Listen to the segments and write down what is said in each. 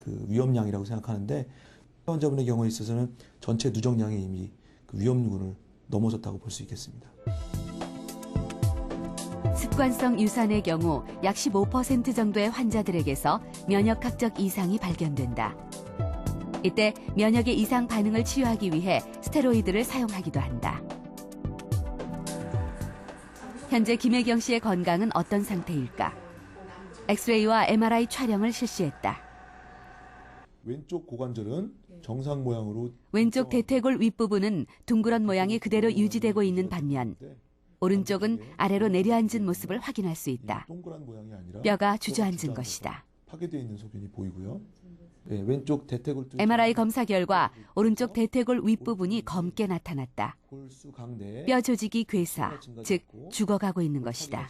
그 위험량이라고 생각하는데 환자분의 경우에 있어서는 전체 누적량이 이미 그 위험군을 넘어섰다고 볼 수 있겠습니다. 습관성 유산의 경우 약 15% 정도의 환자들에게서 면역학적 이상이 발견된다. 이때 면역의 이상 반응을 치유하기 위해 스테로이드를 사용하기도 한다. 현재 김혜경 씨의 건강은 어떤 상태일까? 엑스레이와 MRI 촬영을 실시했다. 왼쪽 고관절은 정상 모양으로 왼쪽 대퇴골 윗부분은 둥그런 모양이 그대로 유지되고 있는 반면 오른쪽은 아래로 내려앉은 모습을 확인할 수 있다. 동그란 모양이 아니라 뼈가 주저앉은 것이다. 파괴되어 있는 소견이 보이고요. 네, 왼쪽 대퇴골 MRI 검사 결과 오른쪽 대퇴골 윗부분이 검게 나타났다. 뼈 조직이 괴사, 즉 죽어가고 있는 것이다.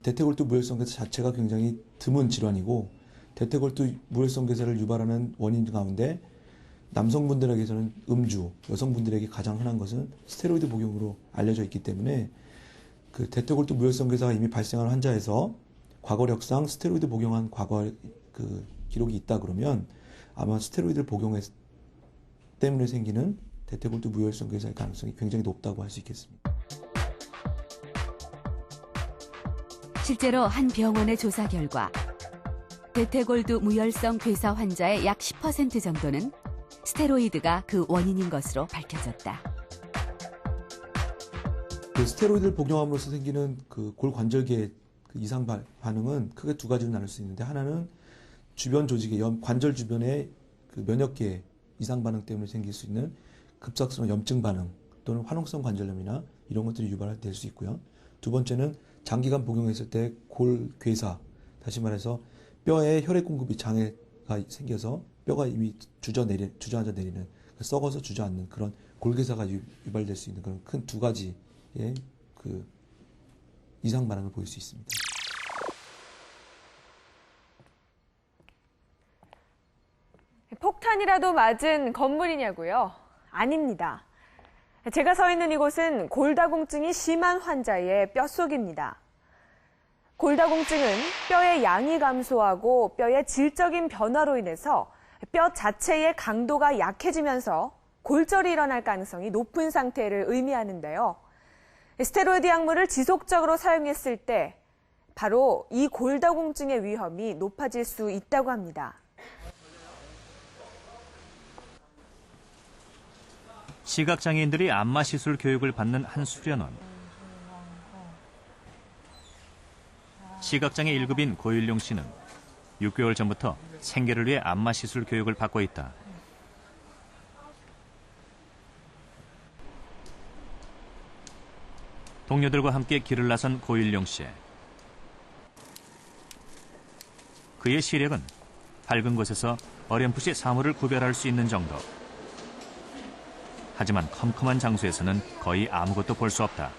대퇴골두 무혈성 괴사 자체가 굉장히 드문 질환이고 대퇴골두 무혈성 괴사를 유발하는 원인 가운데 남성분들에게서는 음주, 여성분들에게 가장 흔한 것은 스테로이드 복용으로 알려져 있기 때문에 그 대퇴골두 무혈성 괴사가 이미 발생한 환자에서 과거력상 스테로이드 복용한 과거 그 기록이 있다 그러면 아마 스테로이드를 복용했 때문에 생기는 대퇴골두 무혈성 괴사의 가능성이 굉장히 높다고 할 수 있겠습니다. 실제로 한 병원의 조사 결과 대퇴골두 무혈성 괴사 환자의 약 10% 정도는 스테로이드가 그 원인인 것으로 밝혀졌다. 그 스테로이드를 복용함으로써 생기는 그 골관절계 그 이상 반응은 크게 두 가지로 나눌 수 있는데 하나는 주변 조직의 관절 주변의 그 면역계 이상 반응 때문에 생길 수 있는 급작스러운 염증 반응 또는 화농성 관절염이나 이런 것들이 유발될 수 있고요. 두 번째는 장기간 복용했을 때 골괴사, 다시 말해서 뼈에 혈액 공급이 장애가 생겨서 뼈가 이미 주저앉아 내리는 썩어서 주저앉는 그런 골괴사가 유발될 수 있는 그런 큰 두 가지의 그 이상 반응을 보일 수 있습니다. 폭탄이라도 맞은 건물이냐고요? 아닙니다. 제가 서 있는 이곳은 골다공증이 심한 환자의 뼛속입니다. 골다공증은 뼈의 양이 감소하고 뼈의 질적인 변화로 인해서 뼈 자체의 강도가 약해지면서 골절이 일어날 가능성이 높은 상태를 의미하는데요. 스테로이드 약물을 지속적으로 사용했을 때 바로 이 골다공증의 위험이 높아질 수 있다고 합니다. 시각장애인들이 안마시술 교육을 받는 한 수련원. 시각장애 1급인 고일룡 씨는 6개월 전부터 생계를 위해 안마시술 교육을 받고 있다. 동료들과 함께 길을 나선 고일룡 씨. 그의 시력은 밝은 곳에서 어렴풋이 사물을 구별할 수 있는 정도. 하지만 컴컴한 장소에서는 거의 아무것도 볼 수 없다.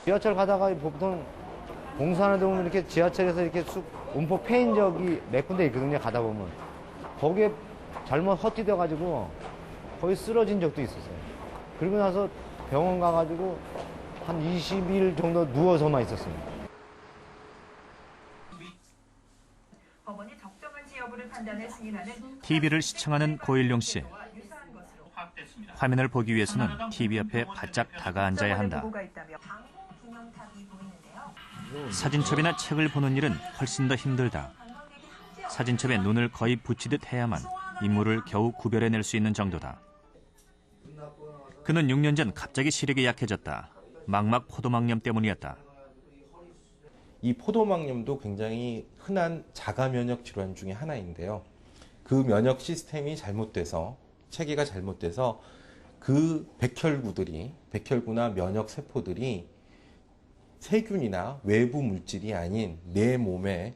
지하철 가다가 보통 공사하는 데 보면 이렇게 지하철에서 이렇게 쑥 음포 패인 적이 몇 군데 있거든요. 가다 보면 거기에 잘못 헛디뎌가지고 거의 쓰러진 적도 있었어요. 그리고 나서 병원 가가지고 한 20일 정도 누워서만 있었습니다. TV를 시청하는 고일룡 씨. 화면을 보기 위해서는 TV 앞에 바짝 다가앉아야 한다. 사진첩이나 책을 보는 일은 훨씬 더 힘들다. 사진첩에 눈을 거의 붙이듯 해야만 인물을 겨우 구별해낼 수 있는 정도다. 그는 6년 전 갑자기 시력이 약해졌다. 망막 포도막염 때문이었다. 이 포도막염도 굉장히 흔한 자가 면역 질환 중에 하나인데요. 그 면역 시스템이 잘못돼서 체계가 잘못돼서 그 백혈구나 면역 세포들이 세균이나 외부 물질이 아닌 내 몸의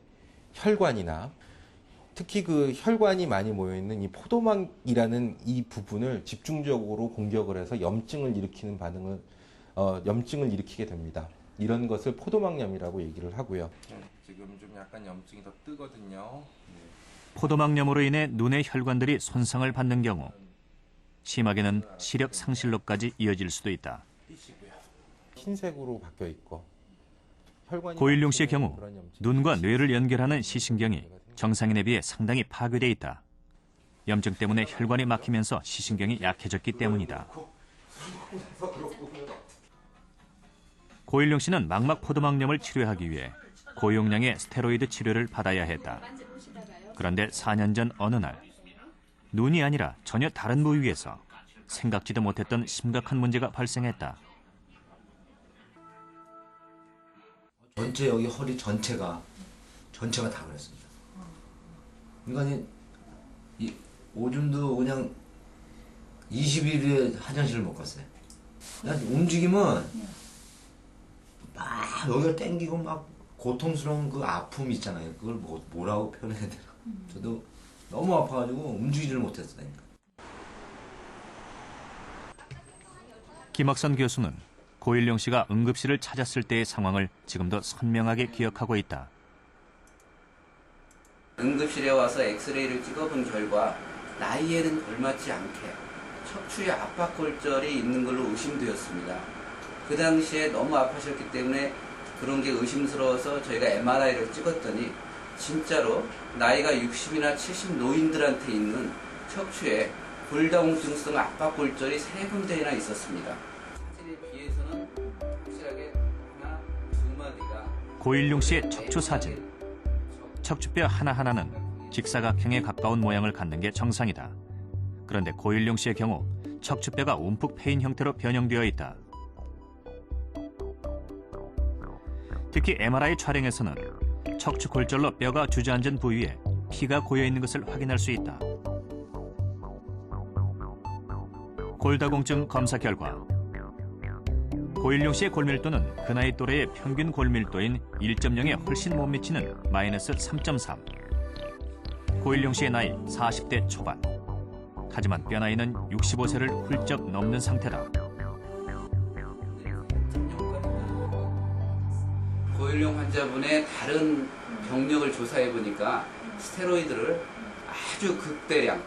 혈관이나 특히 그 혈관이 많이 모여있는 이 포도막이라는 이 부분을 집중적으로 공격을 해서 염증을 일으키게 됩니다. 이런 것을 포도막염이라고 얘기를 하고요. 지금 좀 약간 염증이 더 뜨거든요. 포도막염으로 인해 눈의 혈관들이 손상을 받는 경우 심하게는 시력 상실로까지 이어질 수도 있다. 흰색으로 바뀌어 있고 고일룡 씨의 경우 눈과 뇌를 연결하는 시신경이 정상인에 비해 상당히 파괴돼 있다. 염증 때문에 혈관이 막히면서 시신경이 약해졌기 때문이다. 고일룡 씨는 망막 포도막염을 치료하기 위해 고용량의 스테로이드 치료를 받아야 했다. 그런데 4년 전 어느 날 눈이 아니라 전혀 다른 부위에서 생각지도 못했던 심각한 문제가 발생했다. 전체 여기 허리 전체가 다 그랬습니다. 그러니까 오줌도 그냥 20일에 화장실을 못 갔어요. 그냥 움직이면 막 여기가 땡기고 막 고통스러운 그 아픔 있잖아요. 그걸 뭐라고 표현해야 되나. 저도 너무 아파가지고 움직이지를 못했어요. 김학선 교수는 고일룡 씨가 응급실을 찾았을 때의 상황을 지금도 선명하게 기억하고 있다. 응급실에 와서 엑스레이를 찍어본 결과 나이에는 걸맞지 않게 척추에 압박골절이 있는 걸로 의심되었습니다. 그 당시에 너무 아파하셨기 때문에 그런 게 의심스러워서 저희가 MRI를 찍었더니 진짜로 나이가 60이나 70 노인들한테 있는 척추에 골다공증성 압박골절이 3군데나 있었습니다. 사진에 비해서는 확실하게 하나, 두 마디가 고일룡 씨의 척추 사진. 척추뼈 하나하나는 직사각형에 가까운 모양을 갖는 게 정상이다. 그런데 고일룡 씨의 경우 척추뼈가 움푹 패인 형태로 변형되어 있다. 특히 MRI 촬영에서는 척추 골절로 뼈가 주저앉은 부위에 피가 고여 있는 것을 확인할 수 있다. 골다공증 검사 결과 고일룡 씨의 골밀도는 그 나이 또래의 평균 골밀도인 1.0에 훨씬 못 미치는 마이너스 3.3. 고일룡 씨의 나이 40대 초반. 하지만 뼈 나이는 65세를 훌쩍 넘는 상태다. 고일룡 환자분의 다른 병력을 조사해 보니까 스테로이드를 아주 극대량,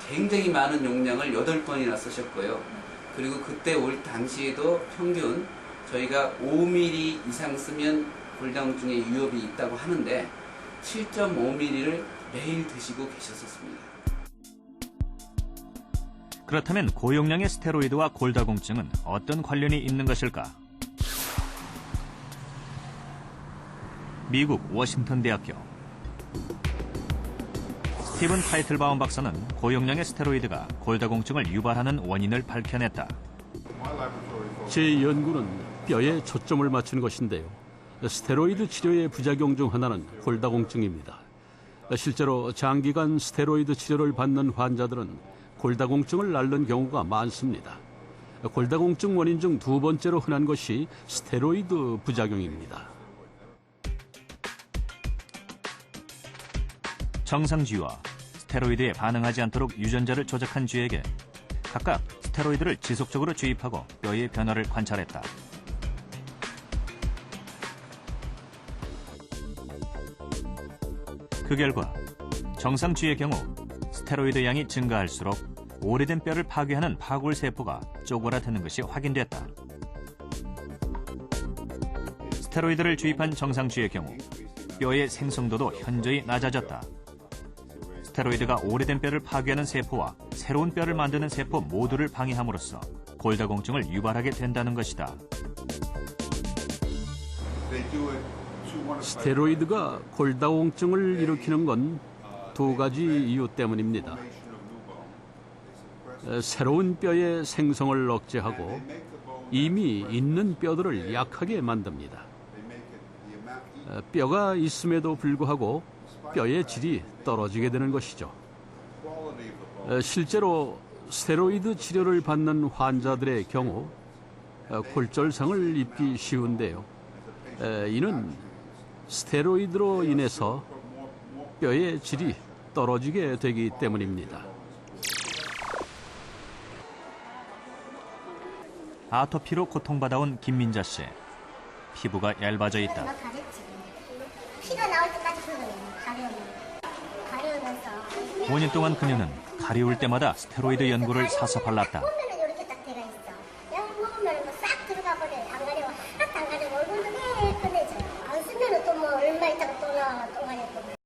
굉장히 많은 용량을 8번이나 쓰셨고요. 그리고 그때 올 당시에도 평균 저희가 5mm 이상 쓰면 골다공증에 위협이 있다고 하는데 7.5mm를 매일 드시고 계셨었습니다. 그렇다면 고용량의 스테로이드와 골다공증은 어떤 관련이 있는 것일까? 미국 워싱턴 대학교 스티븐 타이틀바움 박사는 고용량의 스테로이드가 골다공증을 유발하는 원인을 밝혀냈다. 제 연구는 뼈에 초점을 맞춘 것인데요. 스테로이드 치료의 부작용 중 하나는 골다공증입니다. 실제로 장기간 스테로이드 치료를 받는 환자들은 골다공증을 앓는 경우가 많습니다. 골다공증 원인 중 두 번째로 흔한 것이 스테로이드 부작용입니다. 정상쥐와 스테로이드에 반응하지 않도록 유전자를 조작한 쥐에게 각각 스테로이드를 지속적으로 주입하고 뼈의 변화를 관찰했다. 그 결과 정상쥐의 경우 스테로이드 양이 증가할수록 오래된 뼈를 파괴하는 파골세포가 쪼그라드는 것이 확인됐다. 스테로이드를 주입한 정상쥐의 경우 뼈의 생성도도 현저히 낮아졌다. 스테로이드가 오래된 뼈를 파괴하는 세포와 새로운 뼈를 만드는 세포 모두를 방해함으로써 골다공증을 유발하게 된다는 것이다. 스테로이드가 골다공증을 일으키는 건 두 가지 이유 때문입니다. 새로운 뼈의 생성을 억제하고 이미 있는 뼈들을 약하게 만듭니다. 뼈가 있음에도 불구하고 뼈의 질이 떨어지게 되는 것이죠. 실제로 스테로이드 치료를 받는 환자들의 경우 골절상을 입기 쉬운데요. 이는 스테로이드로 인해서 뼈의 질이 떨어지게 되기 때문입니다. 아토피로 고통받아온 김민자 씨. 피부가 얇아져 있다. 피가 나올 때까지 그거예요. 가려우면서 5년 동안 그녀는 가려울 때마다 스테로이드 연고를 사서 발랐다. 보면은 이렇게 딱 들어 있어. 약 먹으면 뭐 싹 들어가 버려요. 안 가려워. 하나도 안 가려워. 얼굴도 동안에